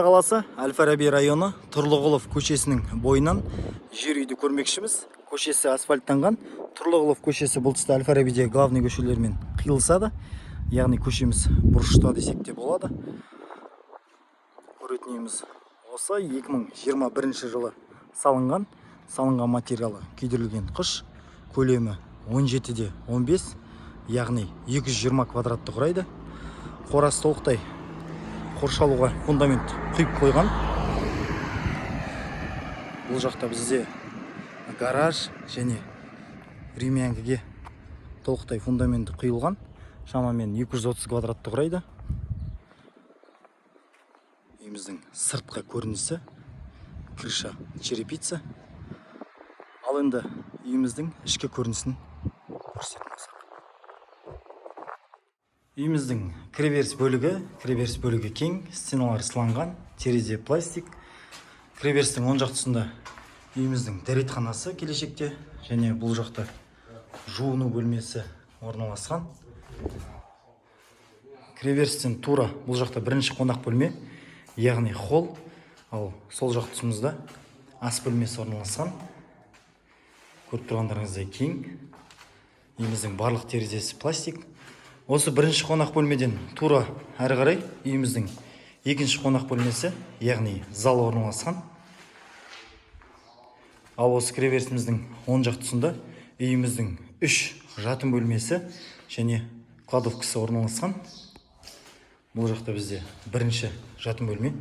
Қаласы Әл-Фараби районы Тұрлығұлов көшесінің бойынан жер үйді көрмекшіміз. Көшесі асфальттанған. Тұрлығұлов көшесі бұл тұста Әл-Фарабиде главный көшелермен қиылысады. Яғни көшеміз бұрышта десек те болады. Көретініміз осы 2021 жылы салынған материалы күйдірілген қыш, көлемі 17-де 15, яғни 220 квадратты құрайды. Қорасы толықтай қоршалуға фундамент құйып қойған. Бұл жақта бізде гараж және ремянкіге толықтай фундаменті құйылған. Шамамен 230 квадратты құрайды. Үйіміздің сыртқы көрінісі крыша черепица. Ал енді үйіміздің ішкі көрінісін көрсетеміз. Үйіміздің кіреберіс бөлігі кең, стеналар сыланған, терезе пластик. Кіреберістің оң жақ тұсында үйіміздің дәретханасы келешекте, және бұл жақта жуыну бөлмесі орналасқан. Кіреберістен тура бұл жақта бірінші қонақ бөлме, яғни холл, ал сол жақ тұсымызда ас бөлмесі орналасқан. Көріп тұрғандарыңыздай кең. Үйіміздің барлық терезесі пластик. Осы бірінші қонақ бөлмеден тура әрі қарай үйіміздің екінші қонақ бөлмесі, яғни зал орналасқан. Ал осы кіреберісіміздің оң жақ тұсында үйіміздің 3 жатын бөлмесі және кладовкасы орналасқан. Бұл жақта бізде бірінші жатын бөлме.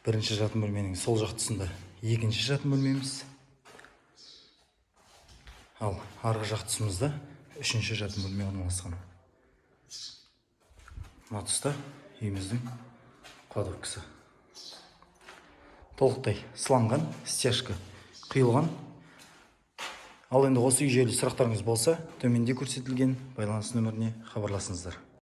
Бірінші жатын бөлменің сол жақ тұсында екінші жатын бөлмеміз. Ал арғы жақ тұсымызда үшінші жатын бөлме орналасқан. Мына тұста үйіміздің кладовкасы. Толықтай сыланған, стяжка құйылған. Ал енді осы үй жайлы сұрақтарыңыз болса, төменде көрсетілген байланыс нөміріне хабарласыңыздар.